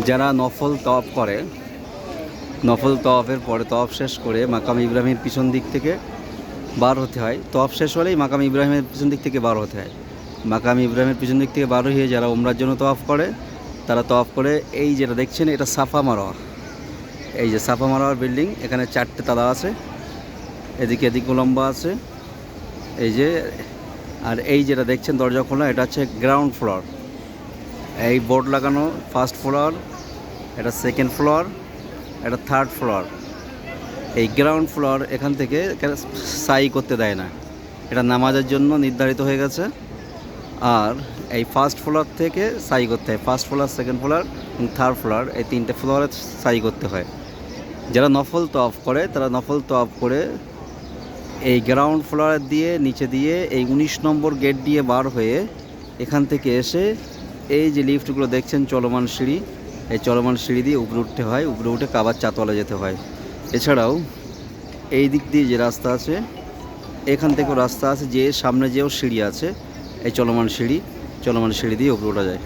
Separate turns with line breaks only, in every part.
যারা নফল তওয়াফ করে, নফল তওয়াফের পরে তওয়াফ শেষ করে মাকাম ইব্রাহিমের পিছন দিক থেকে বার হতে হয়। তওয়াফ শেষ হলেই মাকাম ইব্রাহিমের পিছন দিক থেকে বার হতে হয়। মাকাম ইব্রাহিমের পিছন দিক থেকে বার হয়ে যারা উমরার জন্য তওয়াফ করে তারা তওয়াফ করে, এই যেটা দেখছেন এটা সাফা মারোয়া। এই যে সাফা মারোয়ার বিল্ডিং, এখানে 4টে তালা আছে, এদিকে লম্বা আছে। এই যে, আর এই যেটা দেখছেন দরজা খোলা, এটা হচ্ছে গ্রাউন্ড ফ্লোর। এই বোর্ড লাগানো ফার্স্ট ফ্লোর, এটা সেকেন্ড ফ্লোর, এটা থার্ড ফ্লোর। এই গ্রাউন্ড ফ্লোর এখান থেকে সাই করতে দেয় না, এটা নামাজের জন্য নির্ধারিত হয়ে গেছে। আর এই ফার্স্ট ফ্লোর থেকে সাই করতে হয়, ফার্স্ট ফ্লোর, সেকেন্ড ফ্লোর এবং থার্ড ফ্লোর, এই 3টে ফ্লোরে সাই করতে হয়। যারা নফল তওয়াফ করে তারা নফল তওয়াফ করে এই গ্রাউন্ড ফ্লোর দিয়ে নিচে দিয়ে এই 19 নম্বর গেট দিয়ে বার হয়ে এখান থেকে এসে এই যে লিফটগুলো দেখছেন চলমান সিঁড়ি, এই চলমান সিঁড়ি দিয়ে উপরে উঠতে হয়, উপরে উঠে কাবার চাতওয়ালা যেতে হয়। এছাড়াও এই দিক দিয়ে যে রাস্তা আছে, এখান থেকেও রাস্তা আছে, যে সামনে যেও সিঁড়ি আছে, এই চলমান সিঁড়ি দিয়ে উপরে ওঠা যায়।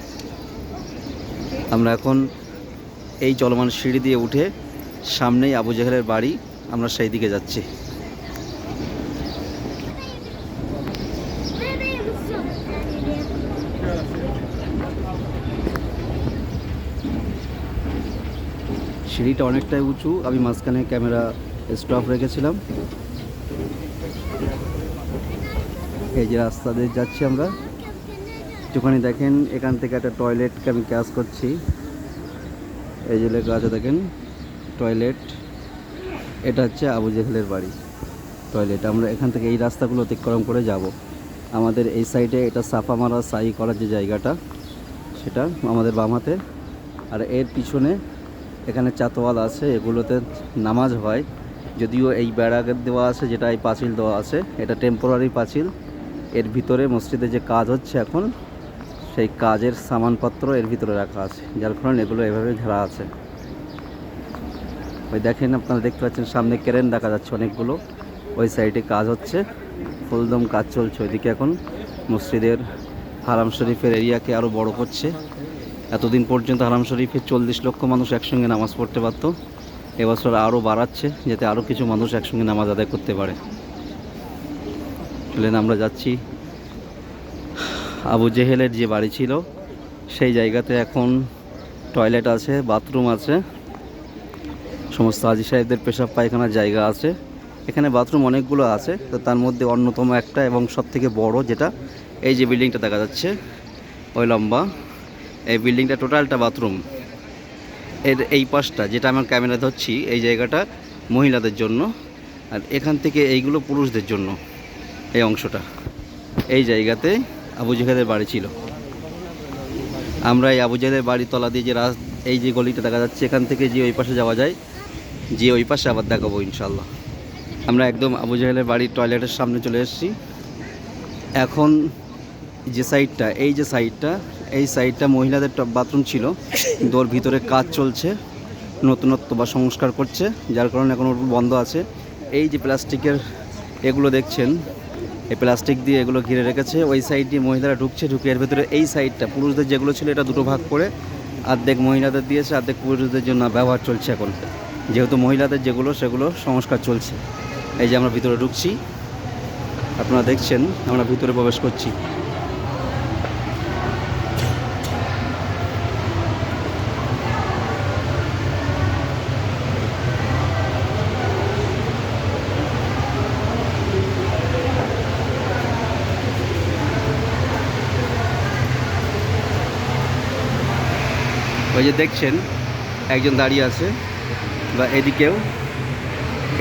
আমরা এখন এই চলমান সিঁড়ি দিয়ে উঠে সামনেই আবু জেহেলের বাড়ি, আমরা সেই দিকে যাচ্ছি। সিঁড়িটা অনেকটাই উঁচু, আমি মাঝখানে ক্যামেরা স্টপ রেখেছিলাম। এই যে রাস্তা দিয়ে যাচ্ছি আমরা, একটুখানি দেখেন এখান থেকে একটা টয়লেটকে আমি ক্যাচ করছি, এই যে লেখা আছে দেখেন টয়লেট, এটা হচ্ছে আবু জেহেলের বাড়ি টয়লেট। আমরা এখান থেকে এই রাস্তাগুলো অতিক্রম করে যাব। আমাদের এই সাইডে এটা সাফা মারা সাই করার যে জায়গাটা, সেটা আমাদের বাম হাতে। আর এর পিছনে এখানে চাতওয়াল আছে, এগুলোতে নামাজ হয়। যদিও এই বেড়া দেওয়া আছে, যেটা এই পাঁচিল দেওয়া আছে, এটা টেম্পোরারি পাঁচিল। এর ভিতরে মসজিদে যে কাজ হচ্ছে এখন, সেই কাজের সামানপত্র এর ভিতরে রাখা আছে, যার কারণে এগুলো এভাবে ঝাড়া আছে। ওই দেখেন, আপনারা দেখতে পাচ্ছেন সামনে ক্রেন দেখা যাচ্ছে অনেকগুলো, ওই সাইডে কাজ হচ্ছে, ফুলদম কাজ চলছে ওইদিকে। এখন মসজিদের হারাম শরীফের এরিয়াকে আরও বড় করছে। এতদিন পর্যন্ত হারাম শরীফে 40 লক্ষ মানুষ একসঙ্গে নামাজ পড়তে পারত, এবছর আরও বাড়াচ্ছে যাতে আরও কিছু মানুষ একসঙ্গে নামাজ আদায় করতে পারে। চলেন আমরা যাচ্ছি। আবু জেহেলের যে বাড়ি ছিল সেই জায়গাতে এখন টয়লেট আছে, বাথরুম আছে, সমস্ত হাজি সাহেবদের পেশাব পায়খানার জায়গা আছে। এখানে বাথরুম অনেকগুলো আছে, তো তার মধ্যে অন্যতম একটা এবং সবথেকে বড়, যেটা এই যে বিল্ডিংটা দেখা যাচ্ছে ওই লম্বা, এই বিল্ডিংটা টোটালটা বাথরুম। এর এই পাশটা যেটা আমার ক্যামেরা ধরছি, এই জায়গাটা মহিলাদের জন্য, আর এখান থেকে এইগুলো পুরুষদের জন্য। এই অংশটা, এই জায়গাতে আবু জেহেলের বাড়ি ছিল। আমরা এই আবু জেহেলের বাড়ির তলা দিয়ে যে এই যে গলিটা দেখা যাচ্ছে, এখান থেকে যে ওই পাশে যাওয়া যায়, যে ওই পাশে আবার দেখাবো ইনশাল্লাহ। আমরা একদম আবু জেহেলের বাড়ির টয়লেটের সামনে চলে এসেছি। এখন যে সাইডটা, এই সাইডটা মহিলাদের বাথরুম ছিল, কিন্তু ওর ভিতরে কাজ চলছে, নতুনত্ব বা সংস্কার করছে, যার কারণে এখন ওর বন্ধ আছে। এই যে প্লাস্টিকের এগুলো দেখছেন, এই প্লাস্টিক দিয়ে এগুলো ঘিরে রেখেছে। ওই সাইড দিয়ে মহিলারা ঢুকছে, ঢুকে এর ভেতরে এই সাইডটা পুরুষদের যেগুলো ছিল এটা দুটো ভাগ করে অর্ধেক মহিলাদের দিয়েছে, অর্ধেক পুরুষদের জন্য ব্যবহার চলছে এখন। যেহেতু মহিলাদের যেগুলো সেগুলো সংস্কার চলছে। এই যে আমরা ভিতরে ঢুকছি, আপনারা দেখছেন আমরা ভিতরে প্রবেশ করছি। ওই যে দেখছেন একজন দাঁড়িয়ে আছে, বা এদিকেও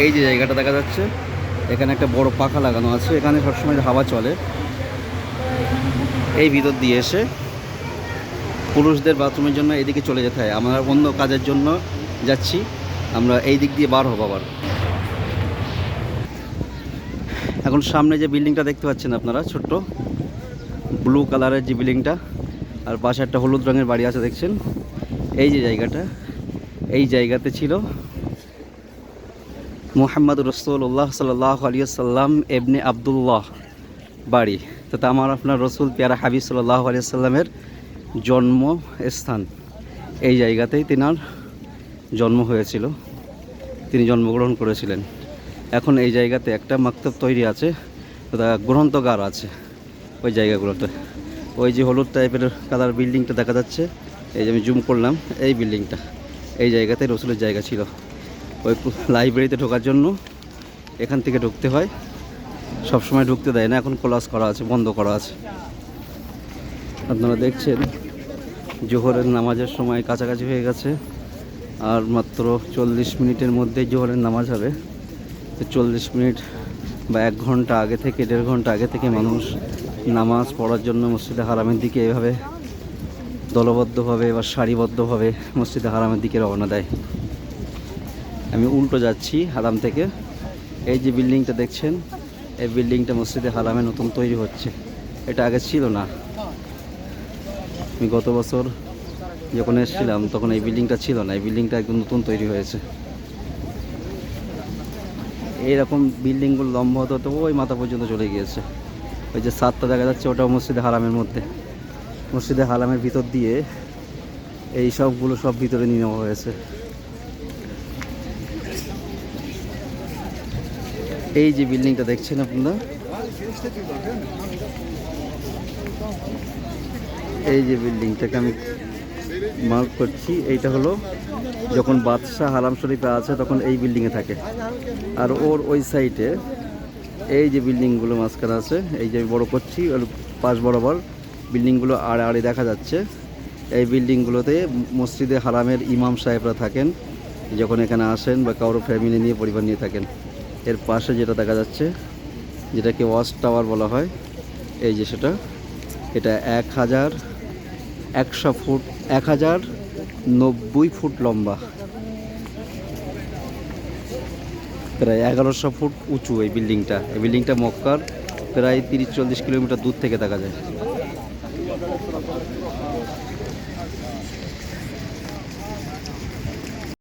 এই যে জায়গাটা দেখা যাচ্ছে, এখানে একটা বড় পাখা লাগানো আছে, এখানে সবসময় হাওয়া চলে। এই ভিতর দিয়ে এসে পুরুষদের বাথরুমের জন্য এদিকে চলে যেতে হয়। আমরা অন্য কাজের জন্য যাচ্ছি, আমরা এই দিক দিয়ে বার হবো আবার। এখন সামনে যে বিল্ডিংটা দেখতে পাচ্ছেন আপনারা, ছোট্ট ব্লু কালারের যে বিল্ডিংটা, আর পাশে একটা হলুদ রঙের বাড়ি আছে দেখছেন। এই যে জায়গাটা, এই জায়গাতে ছিল মুহাম্মদ রসুল্লাহ সাল্লাল্লাহু আলাইহি ওয়াসাল্লাম ইবনে আবদুল্লাহ বাড়ি। তো আমার আপনার রসুল পেয়ারা হাবিব সাল্লাল্লাহু আলাইহি ওয়াসাল্লামের জন্মস্থান। এই জায়গাতেই তেনার জন্ম হয়েছিল, তিনি জন্মগ্রহণ করেছিলেন। এখন এই জায়গাতে একটা মাকতাব তৈরি আছে, গ্রন্থগার আছে ওই জায়গাগুলোতে। ওই যে হলুদ টাইপের কালার বিল্ডিংটা দেখা যাচ্ছে, এই যে আমি জুম করলাম, এই বিল্ডিংটা, এই জায়গাতে রসুলের জায়গা ছিল। ওই লাইব্রেরিতে ঢোকার জন্য এখান থেকে ঢুকতে হয়, সবসময় ঢুকতে দেয় না, এখন ক্লোজ করা আছে, বন্ধ করা আছে। আপনারা দেখছেন জোহরের নামাজের সময় কাছাকাছি হয়ে গেছে, আর মাত্র 40 মিনিটের মধ্যেই জোহরের নামাজ হবে। 40 মিনিট বা 1 ঘন্টা আগে থেকে, 1.5 ঘন্টা আগে থেকে মানুষ নামাজ পড়ার জন্য মসজিদে হারামের দিকে এভাবে দলবদ্ধভাবে বা সারিবদ্ধভাবে মসজিদে হারামের দিকে রওনা দেয়। আমি উল্টো যাচ্ছি হারাম থেকে। এই যে বিল্ডিংটা দেখছেন, এই বিল্ডিংটা মসজিদে হারামে নতুন তৈরি হচ্ছে, এটা আগে ছিল না। আমি গত বছর যখন এসেছিলাম তখন এই বিল্ডিংটা ছিল না, এই বিল্ডিংটা একদম নতুন তৈরি হয়েছে। এইরকম বিল্ডিংগুলো লম্বা হতে হতে ওই মাথা পর্যন্ত চলে গিয়েছে। ওই যে ছাদটা দেখা যাচ্ছে, ওটাও মসজিদে হারামের মধ্যে, মসজিদে হারামের ভিতর দিয়ে এই সবগুলো সব ভিতরে নিয়ে নেওয়া হয়েছে। এই যে বিল্ডিংটা দেখছেন আপনারা, এই যে বিল্ডিংটাকে আমি মার্ক করছি, এইটা হলো যখন বাদশাহ হারাম শরীফে আছে তখন এই বিল্ডিংয়ে থাকে। আর ওর ওই সাইডে এই যে বিল্ডিংগুলো মাঝখানে আছে, এই যে বড় করছি, ওর পাশ বরাবর বিল্ডিংগুলো আড়ে আড়ে দেখা যাচ্ছে। এই বিল্ডিংগুলোতে মসজিদে হারামের ইমাম সাহেবরা থাকেন যখন এখানে আসেন, বা কারো ফ্যামিলি নিয়ে, পরিবার নিয়ে থাকেন। এর পাশে যেটা দেখা যাচ্ছে, যেটাকে ওয়াচ টাওয়ার বলা হয়, এই যে সেটা, এটা 1090 ফুট লম্বা, প্রায় 1100 ফুট উঁচু এই বিল্ডিংটা। এই বিল্ডিংটা মক্কার প্রায় 30-40 কিলোমিটার দূর থেকে দেখা যায়।